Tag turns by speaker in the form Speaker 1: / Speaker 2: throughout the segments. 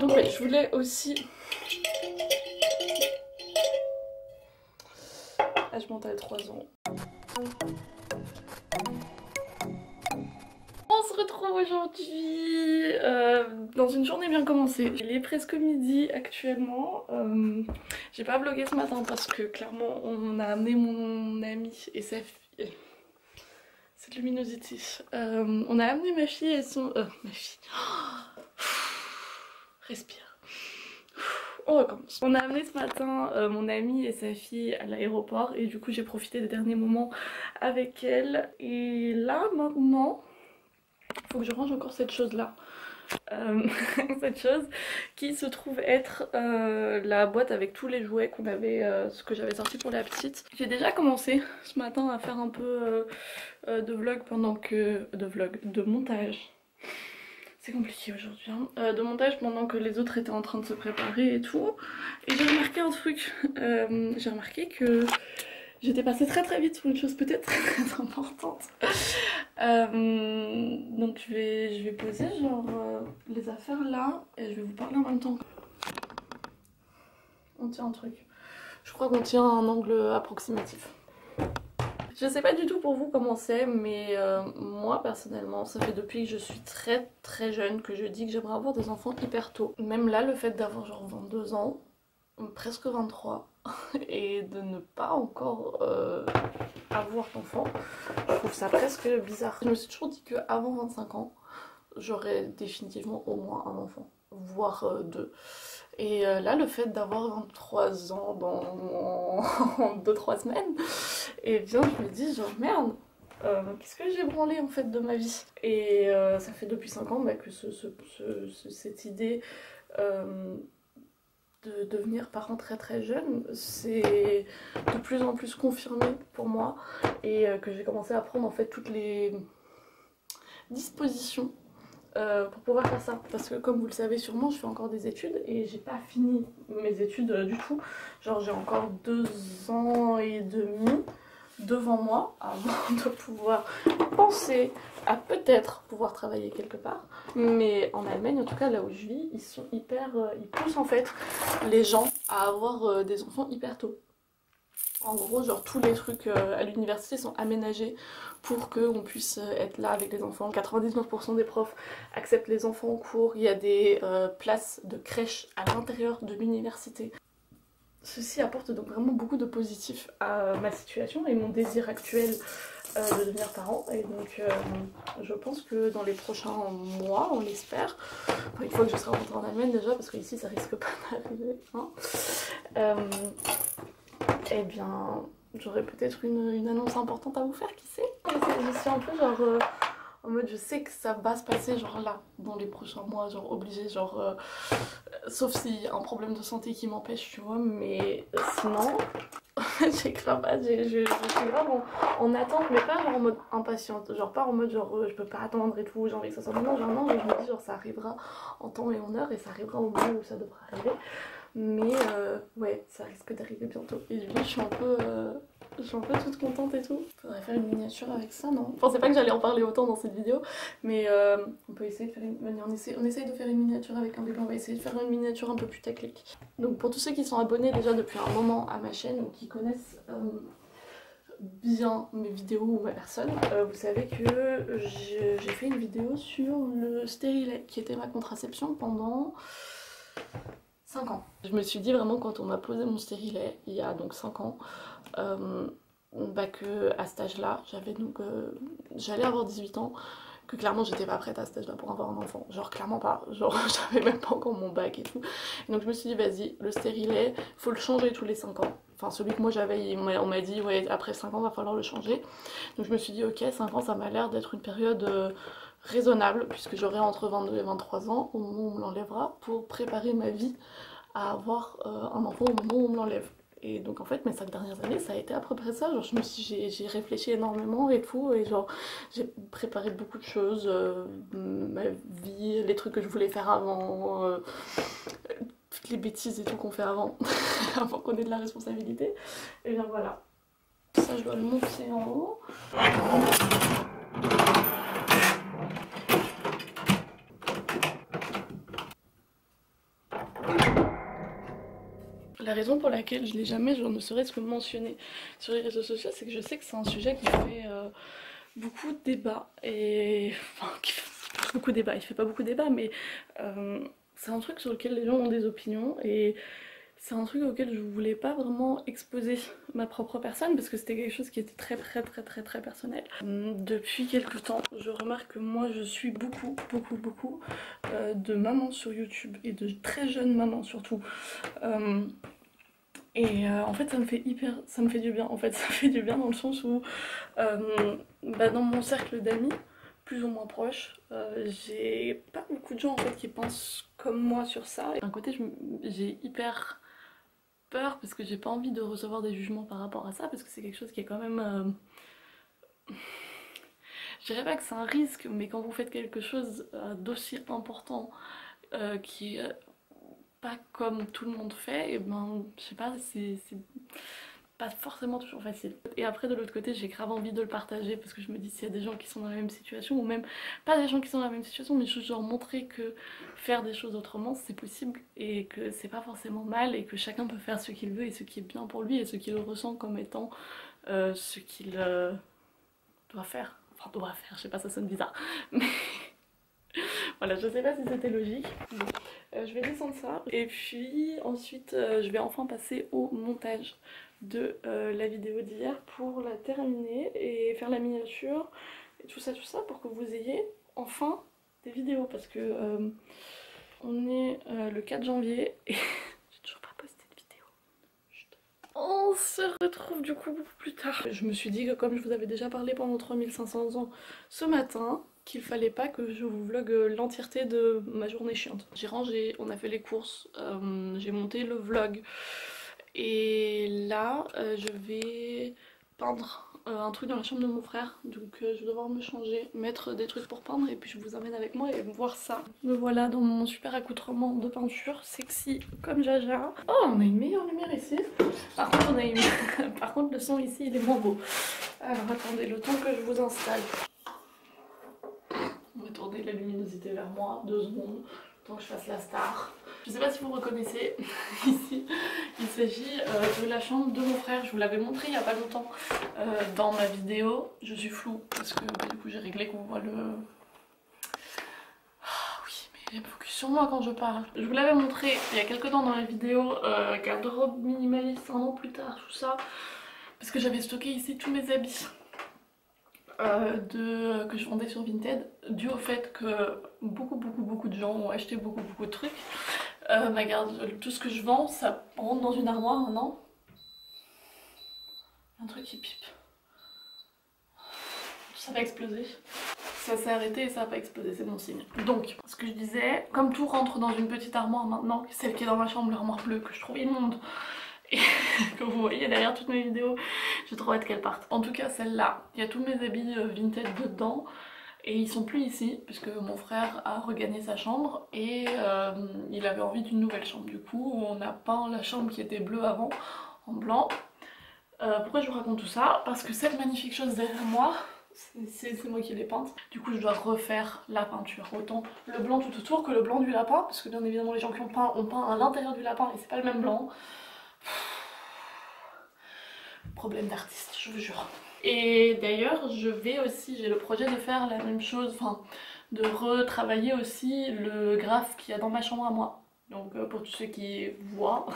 Speaker 1: Donc oui, je voulais aussi... Ah, je monte à 3 ans. On se retrouve aujourd'hui dans une journée bien commencée. Il est presque midi actuellement. J'ai pas vlogué ce matin parce que clairement on a amené mon ami et sa fille. Cette luminosité. On a amené ma fille et son... ma fille. Respire. On recommence. On a amené ce matin mon amie et sa fille à l'aéroport et du coup j'ai profité des derniers moments avec elle. Et là maintenant, il faut que je range encore cette chose là. Cette chose qui se trouve être la boîte avec tous les jouets qu'on avait, ce que j'avais sorti pour la petite. J'ai déjà commencé ce matin à faire un peu de vlog pendant que... de montage. C'est compliqué aujourd'hui, hein. De montage pendant que les autres étaient en train de se préparer et tout. Et j'ai remarqué un truc. J'ai remarqué que j'étais passée très vite sur une chose peut-être très importante. Donc je vais poser genre les affaires là et je vais vous parler en même temps. On tient un truc. Je crois qu'on tient un angle approximatif. Je sais pas du tout pour vous comment c'est, mais moi personnellement, ça fait depuis que je suis très jeune que je dis que j'aimerais avoir des enfants hyper tôt. Même là, le fait d'avoir genre 22 ans, presque 23, et de ne pas encore avoir d'enfant, je trouve ça presque bizarre. Je me suis toujours dit qu'avant 25 ans, j'aurais définitivement au moins un enfant, voire deux. Et là, le fait d'avoir 23 ans dans 2-3 semaines, et bien je me dis genre merde, qu'est-ce que j'ai branlé en fait de ma vie. Et ça fait depuis 5 ans que cette idée de devenir parent très jeune, c'est de plus en plus confirmé pour moi. Et que j'ai commencé à prendre en fait toutes les dispositions pour pouvoir faire ça, parce que comme vous le savez sûrement, je fais encore des études et j'ai pas fini mes études du tout. Genre j'ai encore 2 ans et demi devant moi avant de pouvoir penser à peut-être pouvoir travailler quelque part. Mais en Allemagne, en tout cas là où je vis, ils sont hyper, ils poussent en fait les gens à avoir des enfants hyper tôt. En gros, genre tous les trucs à l'université sont aménagés pour qu'on puisse être là avec les enfants. 99% des profs acceptent les enfants en cours. Il y a des places de crèche à l'intérieur de l'université. Ceci apporte donc vraiment beaucoup de positif à ma situation et mon désir actuel de devenir parent. Et donc je pense que dans les prochains mois, on l'espère, une fois que je serai rentrée en Allemagne déjà, parce qu'ici ça risque pas d'arriver, hein, eh bien, j'aurai peut-être une annonce importante à vous faire, qui sait. Je suis un peu genre en mode je sais que ça va se passer genre là, dans les prochains mois, genre obligé, genre sauf s'il y a un problème de santé qui m'empêche, tu vois, mais sinon, je suis grave en attente, mais pas genre en mode impatiente, genre pas en mode genre je peux pas attendre et tout, j'ai envie que ça soit maintenant, genre non, mais je me dis genre ça arrivera en temps et en heure et ça arrivera au moment où ça devra arriver. Mais ouais, ça risque d'arriver bientôt. Et du coup, je suis un peu toute contente et tout. Faudrait faire une miniature avec ça, non? Je pensais pas que j'allais en parler autant dans cette vidéo, mais on peut essayer de faire on essaye de faire une miniature avec un bébé. On va essayer de faire une miniature un peu plus technique. Donc pour tous ceux qui sont abonnés déjà depuis un moment à ma chaîne ou qui connaissent bien mes vidéos ou ma personne, vous savez que j'ai fait une vidéo sur le stérilet qui était ma contraception pendant 5 ans. Je me suis dit vraiment quand on m'a posé mon stérilet, il y a donc 5 ans, que à cet âge-là, j'avais donc j'allais avoir 18 ans, que clairement j'étais pas prête à cet âge-là pour avoir un enfant. Genre clairement pas, genre j'avais même pas encore mon bac et tout. Et donc je me suis dit vas-y, le stérilet, faut le changer tous les 5 ans. Enfin celui que moi j'avais, on m'a dit ouais après 5 ans va falloir le changer. Donc je me suis dit ok, 5 ans ça m'a l'air d'être une période raisonnable, puisque j'aurai entre 22 et 23 ans au moment où on me l'enlèvera, pour préparer ma vie à avoir un enfant au moment où on me l'enlève. Et donc en fait mes 5 dernières années ça a été à peu près ça, genre j'ai réfléchi énormément et tout, et genre j'ai préparé beaucoup de choses, ma vie, les trucs que je voulais faire avant, toutes les bêtises et tout qu'on fait avant, avant qu'on ait de la responsabilité. Et bien voilà, ça je dois le monter en haut. La raison pour laquelle je l'ai jamais, genre ne serait-ce que mentionné sur les réseaux sociaux, c'est que je sais que c'est un sujet qui fait beaucoup de débats. Et. Enfin, qui fait beaucoup de débats, il fait pas beaucoup de débats, mais c'est un truc sur lequel les gens ont des opinions. Et c'est un truc auquel je voulais pas vraiment exposer ma propre personne parce que c'était quelque chose qui était très personnel. Depuis quelques temps, je remarque que moi je suis beaucoup de mamans sur YouTube et de très jeunes mamans surtout. En fait ça me fait du bien en fait, ça fait du bien dans le sens où dans mon cercle d'amis plus ou moins proches, j'ai pas beaucoup de gens en fait qui pensent comme moi sur ça. D'un côté j'ai hyper peur parce que j'ai pas envie de recevoir des jugements par rapport à ça parce que c'est quelque chose qui est quand même je dirais pas que c'est un risque, mais quand vous faites quelque chose d'aussi important qui est pas comme tout le monde fait, et ben je sais pas, c'est pas forcément toujours facile. Et après de l'autre côté j'ai grave envie de le partager parce que je me dis s'il y a des gens qui sont dans la même situation, ou même pas des gens qui sont dans la même situation, mais juste genre montrer que faire des choses autrement c'est possible et que c'est pas forcément mal et que chacun peut faire ce qu'il veut et ce qui est bien pour lui et ce qu'il ressent comme étant ce qu'il doit faire. Enfin doit faire, je sais pas, ça sonne bizarre. Mais voilà, je sais pas si c'était logique. Bon, je vais descendre ça. Et puis ensuite, je vais enfin passer au montage de la vidéo d'hier pour la terminer et faire la miniature et tout ça pour que vous ayez enfin des vidéos parce que on est le 4 janvier et j'ai toujours pas posté de vidéo. Chut. On se retrouve du coup beaucoup plus tard. Je me suis dit que comme je vous avais déjà parlé pendant 3500 ans ce matin, qu'il fallait pas que je vous vlogue l'entièreté de ma journée chiante. J'ai rangé, on a fait les courses, j'ai monté le vlog et là je vais peindre un truc dans la chambre de mon frère, donc je vais devoir me changer, mettre des trucs pour peindre et puis je vous emmène avec moi et voir ça. Me voilà dans mon super accoutrement de peinture, sexy comme Jaja. Oh, on a une meilleure lumière ici. Par contre, Par contre le son ici il est moins beau. Alors attendez, le temps que je vous installe. On va tourner la luminosité vers moi, 2 secondes, le temps que je fasse la star. Je sais pas si vous reconnaissez, ici, il s'agit de la chambre de mon frère. Je vous l'avais montré il y a pas longtemps dans ma vidéo. Je suis floue parce que du coup j'ai réglé qu'on voit le... Ah oui, mais focus sur moi quand je parle. Je vous l'avais montré il y a quelques temps dans la vidéo, garde-robe minimaliste, un an plus tard, tout ça. Parce que j'avais stocké ici tous mes habits. Que je vendais sur Vinted, dû au fait que beaucoup de gens ont acheté beaucoup de trucs. Tout ce que je vends, ça rentre dans une armoire maintenant. Un truc qui pipe. Ça va exploser. Ça s'est arrêté et ça va pas exploser, c'est mon signe. Donc, ce que je disais, comme tout rentre dans une petite armoire maintenant, celle qui est dans ma chambre, l'armoire bleue que je trouve immonde, et comme vous voyez derrière toutes mes vidéos, j'ai trop hâte qu'elles partent. En tout cas celle-là, il y a tous mes habits Vinted dedans et ils sont plus ici puisque mon frère a regagné sa chambre et il avait envie d'une nouvelle chambre. Du coup on a peint la chambre qui était bleue avant en blanc. Pourquoi je vous raconte tout ça? Parce que cette magnifique chose derrière moi, c'est moi qui l'ai peinte. Du coup je dois refaire la peinture, autant le blanc tout autour que le blanc du lapin, parce que bien évidemment les gens qui ont peint à l'intérieur du lapin et c'est pas le même blanc. Problème d'artiste, je vous jure. Et d'ailleurs j'ai le projet de faire la même chose, enfin de retravailler aussi le graphe qu'il y a dans ma chambre à moi. Donc pour tous ceux qui voient,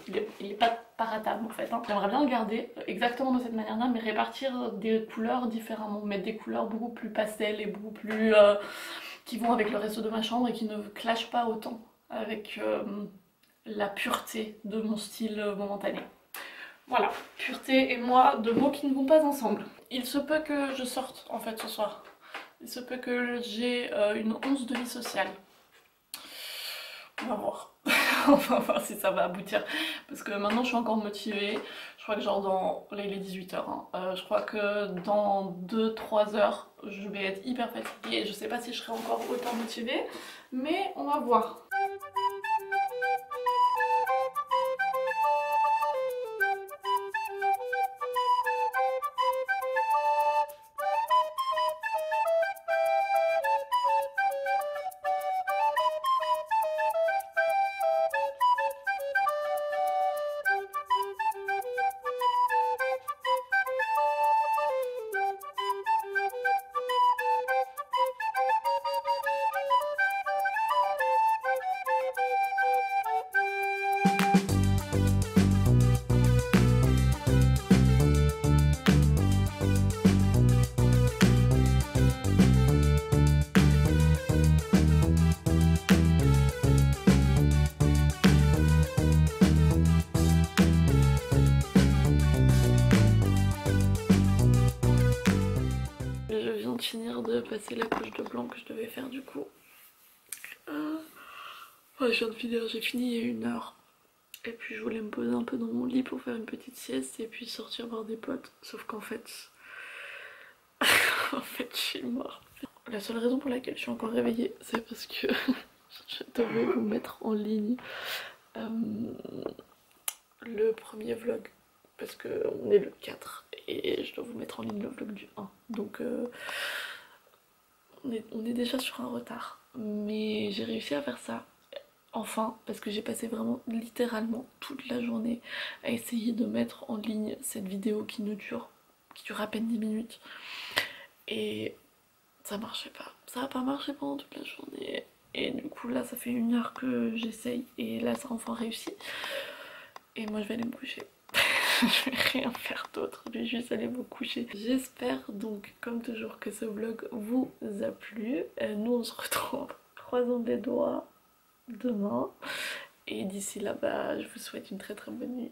Speaker 1: il est pas paratable en fait. Hein. J'aimerais bien le garder exactement de cette manière-là, mais répartir des couleurs différemment, mettre des couleurs beaucoup plus pastel et beaucoup plus qui vont avec le reste de ma chambre et qui ne clashent pas autant avec la pureté de mon style momentané. Voilà, pureté et moi, deux mots qui ne vont pas ensemble. Il se peut que je sorte en fait ce soir. Il se peut que j'ai une once de vie sociale. On va voir. On va voir si ça va aboutir. Parce que maintenant je suis encore motivée. Je crois que genre dans... Là il est 18 h. Hein. Je crois que dans 2-3 heures je vais être hyper fatiguée. Je sais pas si je serai encore autant motivée. Mais on va voir. Je viens de finir de passer la couche de blanc que je devais faire du coup. Je viens de finir, j'ai fini il y a 1 heure. Et puis je voulais me poser un peu dans mon lit pour faire une petite sieste et puis sortir voir des potes. Sauf qu'en fait... en fait je suis morte. La seule raison pour laquelle je suis encore réveillée, c'est parce que je devais vous mettre en ligne le premier vlog. Parce qu'on est le 4 et je dois vous mettre en ligne le vlog du 1. Donc on est déjà sur un retard. Mais j'ai réussi à faire ça. Enfin, parce que j'ai passé vraiment littéralement toute la journée à essayer de mettre en ligne cette vidéo qui dure à peine 10 minutes. Et ça marchait pas. Ça a pas marché pendant toute la journée. Et du coup là ça fait 1 heure que j'essaye et là ça a enfin réussi. Et moi je vais aller me coucher. Je vais rien faire d'autre, je vais juste aller me coucher. J'espère donc comme toujours que ce vlog vous a plu. Nous on se retrouve, croisons les doigts, demain. Et d'ici là, bah, je vous souhaite une très très bonne nuit.